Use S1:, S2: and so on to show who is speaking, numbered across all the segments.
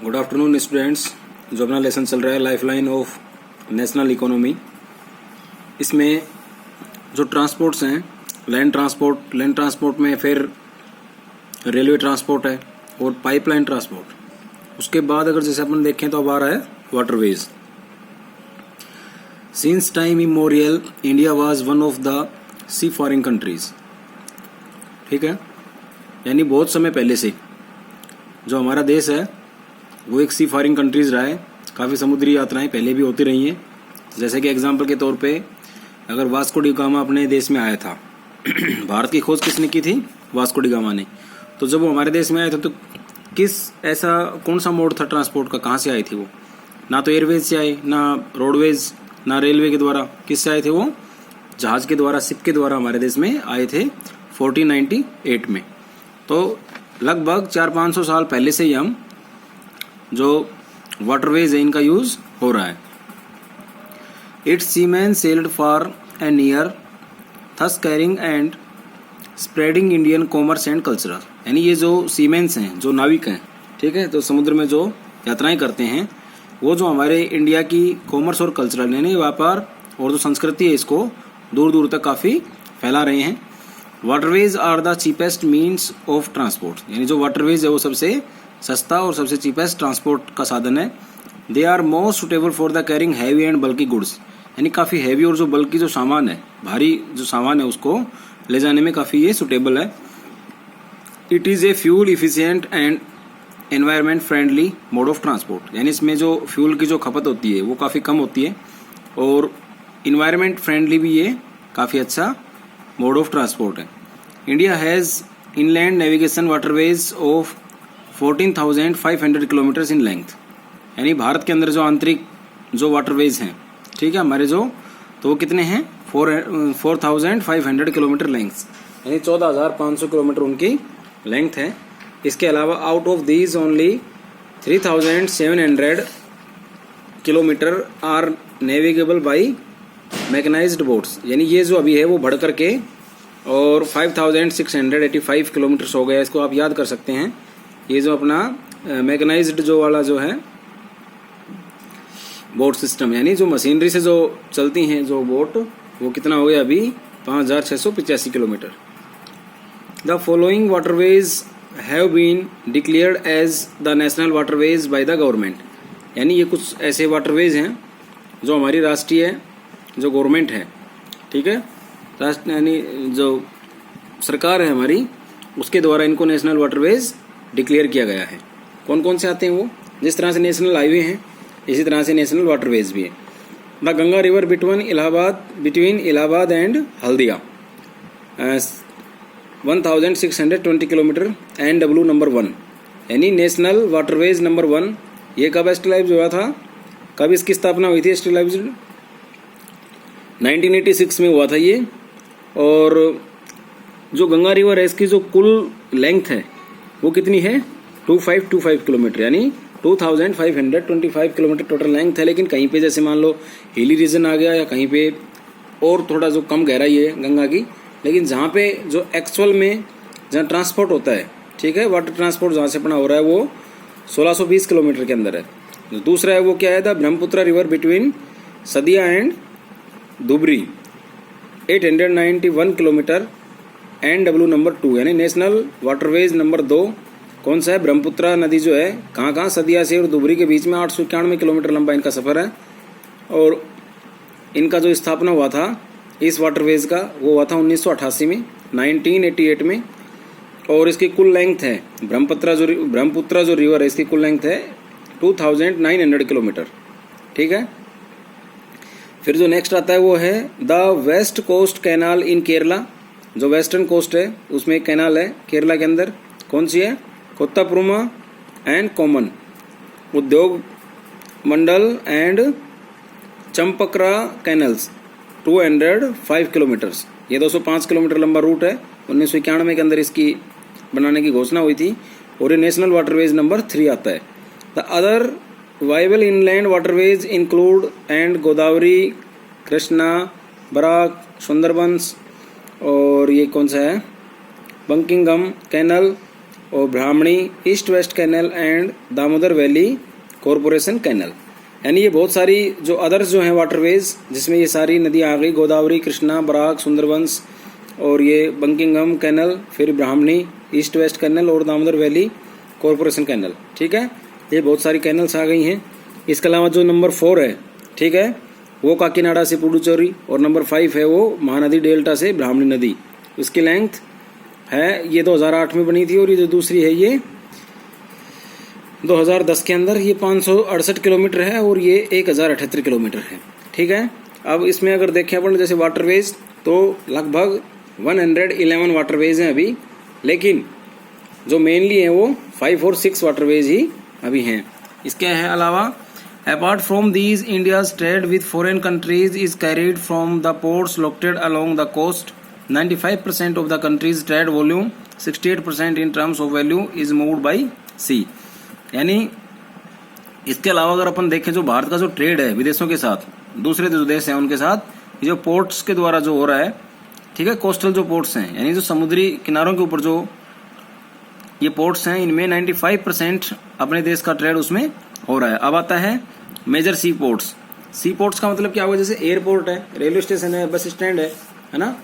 S1: Good afternoon students. जो अपना lesson चल रहा है लाइफलाइन ऑफ नेशनल इकोनॉमी, इसमें जो ट्रांसपोर्ट्स हैं, लैंड ट्रांसपोर्ट में फिर रेलवे ट्रांसपोर्ट है और पाइपलाइन ट्रांसपोर्ट। उसके बाद अगर जैसे अपन देखें तो अब आ रहा है waterways. Since time immemorial India was one of the seafaring countries. ठीक है, यानी बहुत समय पहले से जो हमारा देश है वो एक सी फॉरिंग कंट्रीज रहा है। काफ़ी समुद्री यात्राएं पहले भी होती रही हैं। जैसे कि एग्जांपल के तौर पे अगर वास्को डी गामा अपने देश में आया था भारत की खोज किसने की थी? वास्को डी गामा ने। तो जब वो हमारे देश में आया था तो कौन सा मोड था ट्रांसपोर्ट का? कहाँ से आए थे वो? ना तो एयरवेज से आए, ना रोडवेज, ना रेलवे के द्वारा। किससे आए थे वो? जहाज के द्वारा, शिप के द्वारा हमारे देश में आए थे 1498 में। तो लगभग 400-500 साल पहले से ही हम जो वाटरवेज है इनका यूज हो रहा है। It's seamen sailed for an year thus carrying and spreading Indian commerce and culture. यानी ये जो सीमेंस हैं, जो नाविक हैं, ठीक है, तो समुद्र में जो यात्राएं करते हैं वो जो हमारे इंडिया की कॉमर्स और कल्चरल यानी व्यापार और जो संस्कृति है इसको दूर दूर तक काफ़ी फैला रहे हैं। Waterways are the cheapest means of transport. यानी जो वाटरवेज है वो सबसे सस्ता और सबसे चीपेस्ट ट्रांसपोर्ट का साधन है। They are most suitable for the carrying heavy and bulky goods. यानी काफ़ी हैवी और जो बल्कि जो सामान है, भारी जो सामान है उसको ले जाने में काफ़ी ये सुटेबल है। It is a fuel efficient and environment friendly mode of transport. यानी इसमें जो फ्यूल की जो खपत होती है वो काफ़ी कम होती है और इन्वायरमेंट फ्रेंडली भी ये काफ़ी अच्छा मोड ऑफ ट्रांसपोर्ट है। India has inland navigation waterways of 14,500 kilometres in length. यानी भारत के अंदर जो आंतरिक जो वाटरवेज हैं, ठीक है, हमारे जो, तो वो कितने हैं? 4,500 किलोमीटर लेंथ, यानी 14,500 किलोमीटर उनकी लेंथ है। इसके अलावा out of these only 3,700 kilometres are navigable by mechanised boats. यानी ये जो अभी है वो बढ़ करके और 5,685 किलोमीटर्स हो गया। इसको आप याद कर सकते हैं। ये जो अपना मैकेनाइज्ड जो वाला जो है बोट सिस्टम, यानी जो मशीनरी से जो चलती हैं जो बोट, वो कितना हो गया अभी? 5,685 kilometre. The following waterways have been declared as the national waterways by the government. यानी ये कुछ ऐसे वाटरवेज हैं जो हमारी राष्ट्रीय जो गवर्नमेंट है, ठीक है, यानी जो सरकार है हमारी, उसके द्वारा इनको नेशनल वाटरवेज डिक्लेयर किया गया है। कौन कौन से आते हैं वो? जिस तरह से नेशनल हाईवे हैं इसी तरह से नेशनल वाटरवेज भी है। The Ganga river between Allahabad and Haldia 1,620 kilometre NW number 1। यानी नेशनल वाटरवेज नंबर 1 ये कब एस्टेब्लिश हुआ था? कब इसकी स्थापना हुई थी? एस्टेब्लिश 1986 में हुआ था ये। और जो गंगा रिवर है इसकी जो कुल लेंथ है वो कितनी है? 2525 किलोमीटर, यानी 2,525 किलोमीटर टोटल लेंथ है। लेकिन कहीं पे जैसे मान लो हिली रीजन आ गया या कहीं पे और थोड़ा जो कम गहराई है गंगा की, लेकिन जहाँ पे जो एक्चुअल में जहाँ ट्रांसपोर्ट होता है, ठीक है, वाटर ट्रांसपोर्ट जहाँ से अपना हो रहा है वो 1620 किलोमीटर के अंदर है। जो दूसरा है वो क्या है? The Brahmaputra river between Sadiya and Dhubri 891 kilometre NW number 2। यानी नेशनल वाटरवेज नंबर 2 कौन सा है? ब्रह्मपुत्र नदी जो है कहाँ सदिया से और धुबरी के बीच में 891 किलोमीटर लंबा इनका सफ़र है। और इनका जो स्थापना हुआ था इस वाटरवेज का वो हुआ था 1988 में, 1988 में। और इसकी कुल लेंथ है ब्रह्मपुत्र जो रिवर है इसकी कुल लेंथ है 2,900 किलोमीटर, ठीक है। फिर जो नेक्स्ट आता है वो है the west coast canal in Kerala. जो वेस्टर्न कोस्ट है उसमें एक कैनाल है केरला के अंदर, कौन सी है? कोत्तापुरमा एंड कॉमन उद्योग मंडल एंड चंपकरा कैनल्स 205 किलोमीटर्स। ये 205 किलोमीटर लंबा रूट है। 1991 के अंदर इसकी बनाने की घोषणा हुई थी और ये नेशनल वाटरवेज नंबर 3 आता है। The other viable inland waterways include and Godavari, Krishna, Barak, Sundarbans, और ये कौन सा है? बंकिंगम कैनल, और Brahmani east west canal and Damodar valley corporation canal. यानी ये बहुत सारी जो अदर्स जो हैं वाटरवेज, जिसमें ये सारी नदियाँ आ गई, गोदावरी, कृष्णा, बराक, सुंदरबंस और ये बंकिंगम कैनल, फिर ब्राह्मणी ईस्ट वेस्ट कैनल और दामोदर वैली कॉरपोरेशन कैनल। ठीक है, ये बहुत सारी कैनल्स आ गई हैं। इसके अलावा जो नंबर 4 है, ठीक है, वो काकीनाडा से पुडुचेरी, और नंबर 5 है वो महानदी डेल्टा से ब्राह्मणी नदी। इसकी लेंथ है, ये 2008 में बनी थी, और ये जो दूसरी है ये 2010 के अंदर, ये 568 किलोमीटर है और ये 1078 किलोमीटर है। ठीक है, अब इसमें अगर देखें अपन जैसे वाटरवेज, तो लगभग 111 वाटरवेज हैं अभी, लेकिन जो मेनली हैं वो 5 और 6 वाटरवेज ही अभी हैं। इसके अलावा apart from these India's trade with foreign countries is carried from the ports located along the coast. 95% of the country's trade volume, 68% in terms of value is moved by sea। यानी इसके अलावा अगर अपन देखें जो भारत का जो ट्रेड है विदेशों के साथ, दूसरे जो देश हैं उनके साथ, ये जो पोर्ट्स के द्वारा जो हो रहा है, ठीक है, कोस्टल जो पोर्ट्स हैं यानी जो समुद्री किनारों के ऊपर जो ये पोर्ट्स हैं, इनमें 95% अपने देश का ट्रेड उसमें हो रहा है। अब आता है मेजर सी पोर्ट्स। सी पोर्ट्स का मतलब क्या हुआ, जैसे एयरपोर्ट है, रेलवे स्टेशन है, बस स्टैंड है ना,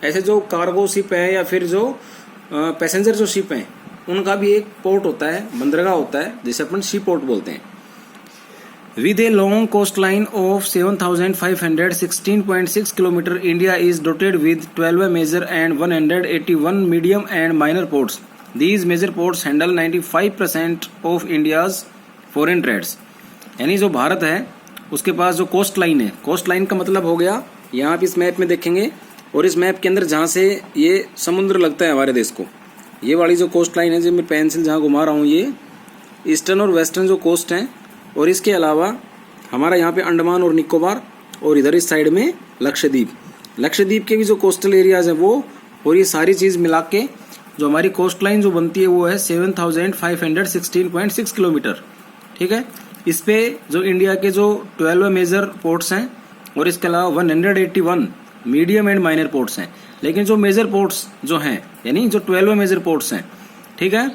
S1: ऐसे जो कार्गो शिप है या फिर जो पैसेंजर जो शिप हैं उनका भी एक पोर्ट होता है, बंदरगाह होता है, जिसे अपन सी पोर्ट बोलते हैं। With a long coast line of 7516.6 kilometre, India is dotted with 12 major and 181 medium and minor ports. These major ports handle 95% of India's foreign trades. यानी जो भारत है उसके पास जो कोस्ट लाइन है, कोस्ट लाइन का मतलब हो गया, यहाँ आप इस मैप में देखेंगे, और इस मैप के अंदर जहाँ से ये समुद्र लगता है हमारे देश को, ये वाली जो कोस्ट लाइन है, जो मैं पेंसिल जहाँ घुमा रहा हूँ, ये ईस्टर्न और वेस्टर्न जो कोस्ट हैं, और इसके अलावा हमारा यहाँ पे अंडमान और निकोबार, और इधर इस साइड में लक्षद्वीप। लक्षद्वीप के भी जो कोस्टल एरियाज हैं वो, और ये सारी चीज़ मिला के जो हमारी कोस्ट लाइन जो बनती है वो है 7516.6 किलोमीटर। ठीक है, इस पे जो इंडिया के जो 12 मेजर पोर्ट्स हैं और इसके अलावा 181 मीडियम एंड माइनर पोर्ट्स हैं। लेकिन जो मेजर पोर्ट्स जो हैं, यानी जो 12 मेजर पोर्ट्स हैं, ठीक है,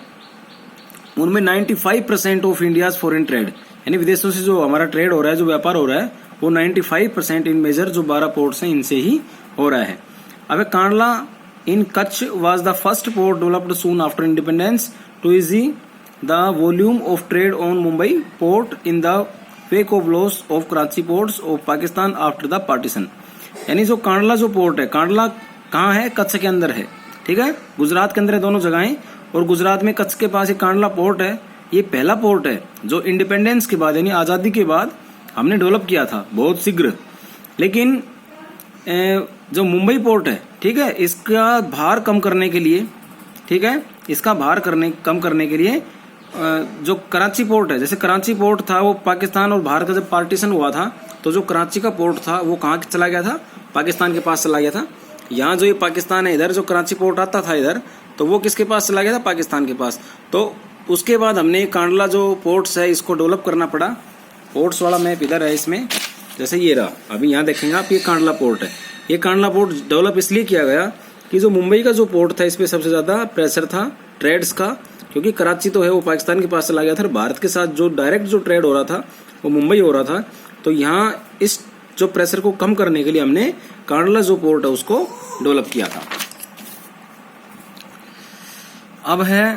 S1: उनमें 95% ऑफ इंडियाज फॉरेन ट्रेड, यानी विदेशों से जो हमारा ट्रेड हो रहा है, जो व्यापार हो रहा है, वो 95% इन मेजर जो 12 पोर्ट्स हैं इनसे ही हो रहा है। अब Kandla in Kutch was the first port developed soon after independence to ease the volume of trade on Mumbai port in the wake of loss of Karachi ports of Pakistan after the partition. यानी जो कांडला जो पोर्ट है, कांडला कहाँ है, कच्छ के अंदर है। ठीक है, गुजरात के अंदर है दोनों जगहें, और गुजरात में कच्छ के पास एक कांडला पोर्ट है। ये पहला पोर्ट है जो इंडिपेंडेंस के बाद यानी आज़ादी के बाद हमने डेवलप किया था बहुत शीघ्र। लेकिन जो मुंबई पोर्ट है, ठीक है, इसका भार कम करने के लिए, ठीक है, इसका भार कम करने के लिए जो कराची पोर्ट है, जैसे कराची पोर्ट था वो पाकिस्तान और भारत का जब पार्टीशन हुआ था तो जो कराची का पोर्ट था वो कहाँ चला गया था, पाकिस्तान के पास चला गया था। यहाँ जो ये पाकिस्तान है, इधर जो कराची पोर्ट आता था इधर, तो वो किसके पास चला गया था, पाकिस्तान के पास। तो उसके बाद हमने कांडला जो पोर्ट्स है इसको डेवलप करना पड़ा। पोर्ट्स वाला मैप इधर है, इसमें जैसे ये रहा, अभी यहाँ देखेंगे आप, ये कांडला पोर्ट है। ये कांडला पोर्ट डेवलप इसलिए किया गया कि जो मुंबई का जो पोर्ट था इस पर सबसे ज़्यादा प्रेशर था ट्रेड्स का, क्योंकि कराची तो है वो पाकिस्तान के पास चला गया था, भारत के साथ जो डायरेक्ट जो ट्रेड हो रहा था वो मुंबई हो रहा था। तो यहाँ इस जो प्रेशर को कम करने के लिए हमने कांडला जो पोर्ट है उसको डेवलप किया था। अब है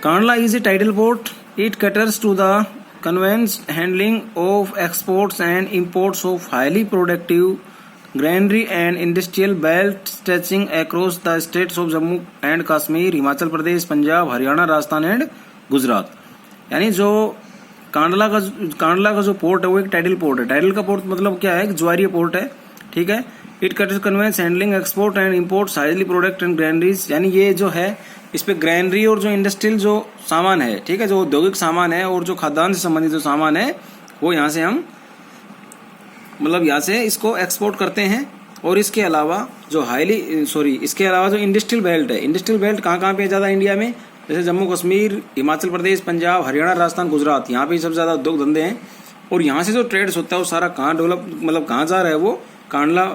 S1: Kandla is a tidal port, it caters to the conveyance handling of exports and imports of highly productive granary and industrial belt stretching across the states of Jammu and Kashmir, Himachal Pradesh, Punjab, Haryana, Rajasthan and Gujarat. यानी जो कांडला का जो port है वो एक tidal port है। Tidal का port मतलब क्या है, ज्वारीय पोर्ट है। ठीक है, it caters conveyance handling export and imports highly product and granaries, यानी ये जो है इस पे ग्रैनरी और जो इंडस्ट्रियल जो सामान है, ठीक है, जो औद्योगिक सामान है और जो खाद्यान्न से संबंधित जो सामान है वो यहाँ से हम मतलब यहाँ से इसको एक्सपोर्ट करते हैं। और इसके अलावा जो इसके अलावा जो इंडस्ट्रियल बेल्ट है, इंडस्ट्रियल बेल्ट कहाँ पे ज़्यादा इंडिया में, जैसे जम्मू कश्मीर, हिमाचल प्रदेश, पंजाब, हरियाणा, राजस्थान, गुजरात, यहाँ पे सबसे ज़्यादा उद्योग धंधे हैं। और यहाँ से जो ट्रेड्स होता है वो सारा कहाँ डेवलप मतलब कहाँ जा रहा है, वो कांडला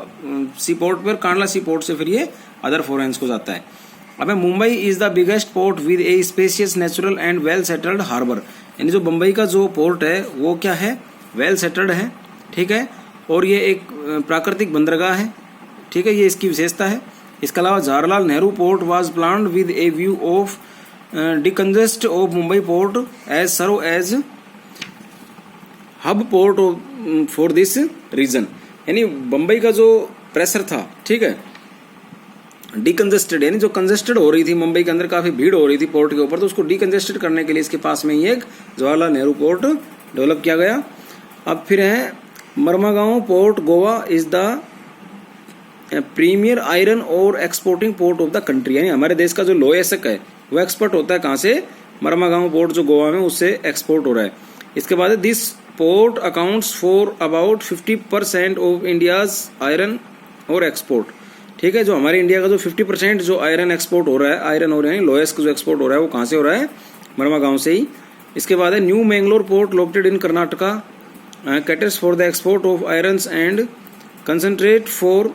S1: सी पोर्ट पर। कांडला सी पोर्ट से फिर ये अदर फोरेंस को जाता है। अब Mumbai is the biggest port with a spacious natural and well settled harbour, यानी जो मुंबई का जो पोर्ट है वो क्या है, वेल सेटल्ड है, ठीक है, और ये एक प्राकृतिक बंदरगाह है, ठीक है, ये इसकी विशेषता है। इसके अलावा Jawaharlal Nehru port was planned with a view of decongest of Mumbai port as serve as hub port for this region, यानी मुंबई का जो प्रेशर था, ठीक है, डिकंजेस्टेड यानी जो कंजेस्टेड हो रही थी मुंबई के अंदर, काफी भीड़ हो रही थी पोर्ट के ऊपर, तो उसको डिकंजेस्टेड करने के लिए इसके पास में ही एक जवाहरलाल नेहरू पोर्ट डेवलप किया गया। अब फिर है Marmagao port Goa is the premier iron ore exporting port of the country, यानी हमारे देश का जो लोहेसक है वो एक्सपोर्ट होता है कहाँ से, मरमागांव पोर्ट जो गोवा में, उससे एक्सपोर्ट हो रहा है। इसके बाद this port accounts for about 50% of India's iron और एक्सपोर्ट, ठीक है, जो हमारे इंडिया का जो 50% जो आयरन एक्सपोर्ट हो रहा है, आयरन हो रहे हैं लोहेस्क जो एक्सपोर्ट हो रहा है वो कहाँ से हो रहा है, मरमागांव से ही। इसके बाद है new Mangalore port located in Karnataka caters for the export of irons and concentrate for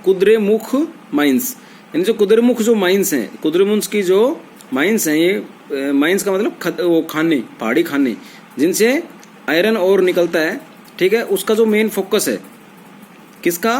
S1: Kudremukh mines, यानी जो कुद्रेमुख जो माइंस हैं, कुद्रेमुख की जो माइंस हैं, ये माइंस का मतलब वो खाने, पहाड़ी खाने जिनसे आयरन और निकलता है, ठीक है, उसका जो मेन फोकस है किसका,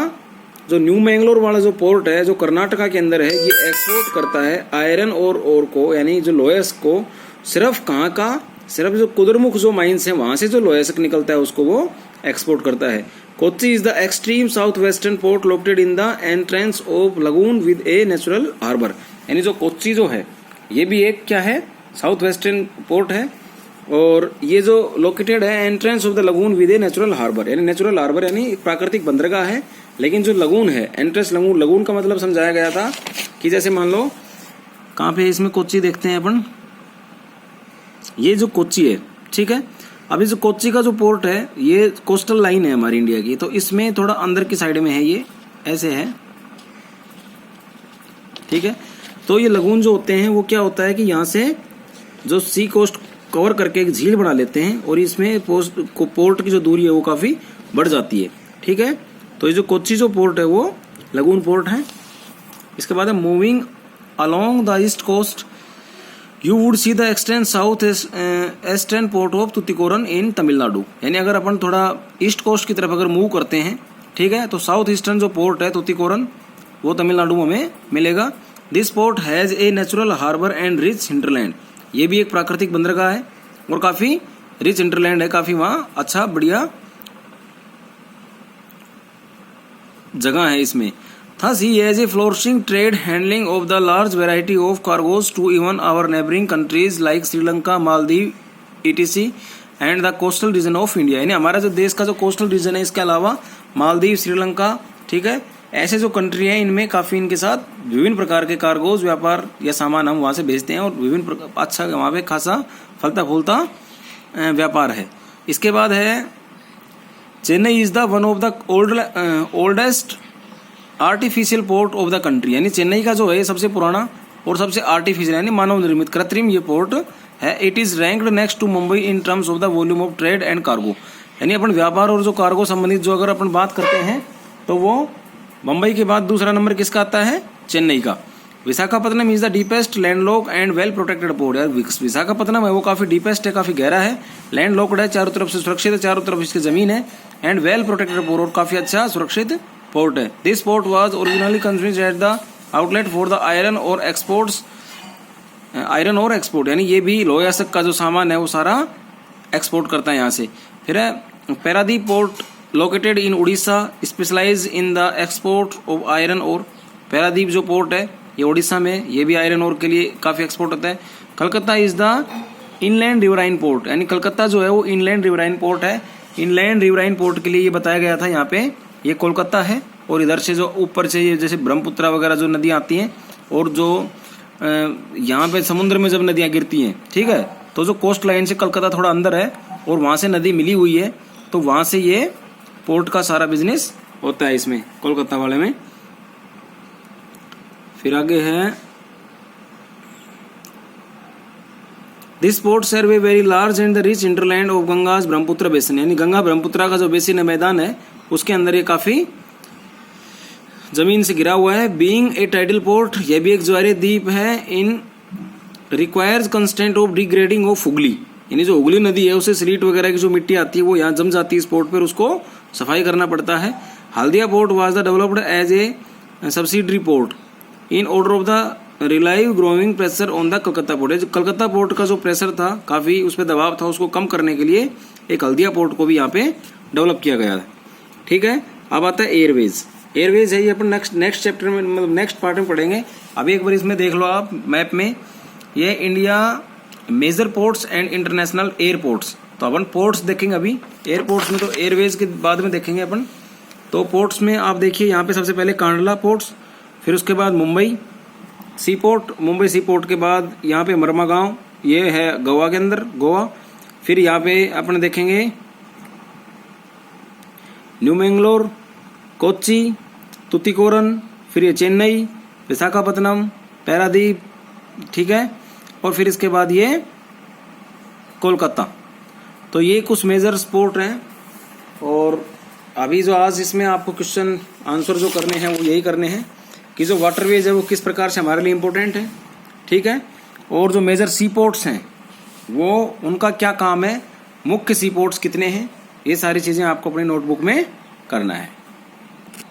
S1: जो न्यू मैंगलोर वाला जो पोर्ट है जो कर्नाटका के अंदर है, ये एक्सपोर्ट करता है आयरन और को, यानी जो लोहेस्क को सिर्फ कहाँ का, सिर्फ जो कुद्रेमुख जो माइंस है वहां से जो लोहेस्क निकलता है उसको वो एक्सपोर्ट करता है। Kochi is the extreme south western port located in the entrance of lagoon with a natural harbour, यानी जो कोच्चि जो है ये भी एक क्या है, साउथ वेस्टर्न पोर्ट है, और ये जो लोकेटेड है entrance of the lagoon with a natural harbour, यानी नेचुरल हार्बर यानी प्राकृतिक बंदरगाह है, लेकिन जो लगून है एंट्रेंस लगून, लगून का मतलब समझाया गया था कि जैसे मान लो कहाँ पे इसमें कोच्चि देखते हैं अपन, ये जो कोच्चि है, ठीक है, अभी जो कोच्चि का जो पोर्ट है ये कोस्टल लाइन है हमारी इंडिया की, तो इसमें थोड़ा अंदर की साइड में है, ये ऐसे है, ठीक है, तो ये लगून जो होते हैं वो क्या होता है कि यहाँ से जो सी कोस्ट कवर करके एक झील बना लेते हैं और इसमें पोर्ट की जो दूरी है वो काफी बढ़ जाती है, ठीक है, तो ये जो कोच्चि जो पोर्ट है वो लगून पोर्ट है। इसके बाद है moving along the east coast you would see the extend south eastern port of Tuticorin in Tamil Nadu, यानी अगर अपन थोड़ा ईस्ट कोस्ट की तरफ अगर मूव करते हैं, ठीक है, तो साउथ ईस्टर्न जो पोर्ट है तुतिकोरन वो तमिलनाडु में हमें मिलेगा। This port has a natural harbour and rich hinterland, ये भी एक प्राकृतिक बंदरगाह है और काफी रिच हिंटरलैंड है, काफी वहाँ अच्छा बढ़िया जगह है इसमें। Thus he has a flourishing trade handling of the large variety of cargoes to even our neighboring countries like Sri Lanka, Maldives, etc. and the coastal region of India, यानी हमारा जो देश का जो कोस्टल रीजन है, इसके अलावा मालदीव, श्रीलंका, ठीक है, ऐसे जो कंट्री है इनमें काफी इनके साथ विभिन्न प्रकार के कार्गोज व्यापार या सामान हम वहां से भेजते हैं और विभिन्न अच्छा वहां पे खासा फलता फूलता व्यापार है। इसके बाद है Chennai is the one of the oldest artificial port of the country, यानी चेन्नई का जो है सबसे पुराना और सबसे आर्टिफिशियल यानी मानव निर्मित कृत्रिम ये पोर्ट है। It is ranked next to Mumbai in terms of the volume of trade and cargo, यानी अपन व्यापार और जो कार्गो संबंधित जो अगर अपन बात करते हैं तो वो मुंबई के बाद दूसरा नंबर किसका आता है, चेन्नई का। Visakhapatnam is the deepest landlock and well protected port, यार विशाखापत्तनम है वो काफी डीपेस्ट है, काफी गहरा है, लैंडलॉक्ड है, चारों तरफ से सुरक्षित है, चारों तरफ इसकी जमीन है, एंड वेल प्रोटेक्टेड पोर्ट और काफी अच्छा सुरक्षित पोर्ट है। This port was originally constructed at the outlet for the iron और एक्सपोर्ट्स, आयरन और एक्सपोर्ट, यानी ये भी लोहासक का जो सामान है वो सारा एक्सपोर्ट करता है यहाँ से। फिर है Paradip port located in Orissa, specialise in the export of iron ore, Paradip जो पोर्ट है ये उड़ीसा में, ये भी आयरन और के लिए काफी एक्सपोर्ट होता है। Calcutta is the inland riverine port, यानी कलकत्ता जो है वो इनलैंड रिवराइन पोर्ट है। इनलैंड रिवराइन पोर्ट के लिए ये बताया गया था, यहाँ पे ये कोलकाता है और इधर से जो ऊपर से ये जैसे ब्रह्मपुत्र वगैरह जो नदियां आती हैं और जो यहाँ पे समुद्र में जब नदियां गिरती हैं, ठीक है, तो जो कोस्ट लाइन से कलकत्ता थोड़ा अंदर है और वहां से नदी मिली हुई है, तो वहां से ये पोर्ट का सारा बिजनेस होता है इसमें कोलकाता वाले में। फिर आगे है this port serve a very large and the rich hinterland of Ganges Brahmaputra basin, यानी गंगा ब्रह्मपुत्र का जो बेसिन है, मैदान है, उसके अंदर ये काफी जमीन से गिरा हुआ है। बीइंग ए टाइडल पोर्ट, यह भी एक ज्वारीय द्वीप है। In requires constant of degrading of Hooghly, यानी जो हुगली नदी है उसे स्लीट वगैरह की जो मिट्टी आती है वो यहाँ जम जाती है इस पोर्ट पर, उसको सफाई करना पड़ता है। Haldia port was the developed as a subsidiary port in order of the relieve growing pressure on the Calcutta port. Calcutta port का जो प्रेशर था, काफी उस पर दबाव था, उसको कम करने के लिए एक हल्दिया पोर्ट को भी यहाँ पे डेवलप किया गया है। ठीक है, अब आता है एयरवेज। एयरवेज है ये अपन नेक्स्ट चैप्टर में, मतलब नेक्स्ट पार्ट में पढ़ेंगे। अभी एक बार इसमें देख लो आप मैप में, ये India major ports and international airports. तो अपन पोर्ट्स देखेंगे अभी, एयरपोर्ट्स में तो एयरवेज के बाद में देखेंगे अपन। तो पोर्ट्स में आप देखिए यहाँ पे सबसे पहले कांडला पोर्ट्स, फिर उसके बाद मुंबई सी पोर्ट, मुंबई सी पोर्ट के बाद यहाँ पे मरमागांव, ये है गोवा के अंदर, गोवा। फिर यहाँ पे अपन देखेंगे न्यू मैंगलोर, कोच्चि, तुतिकोरन, फिर ये चेन्नई, विशाखापत्तनम, पैरादीप, ठीक है, और फिर इसके बाद ये कोलकाता। तो ये कुछ मेजर पोर्ट हैं। और अभी जो आज इसमें आपको क्वेश्चन आंसर जो करने हैं वो यही करने हैं कि जो वाटरवेज है वो किस प्रकार से हमारे लिए इम्पोर्टेंट है, ठीक है, और जो मेजर सी पोर्ट्स हैं वो उनका क्या काम है, मुख्य सी पोर्ट्स कितने हैं, ये सारी चीज़ें आपको अपनी नोटबुक में करना है।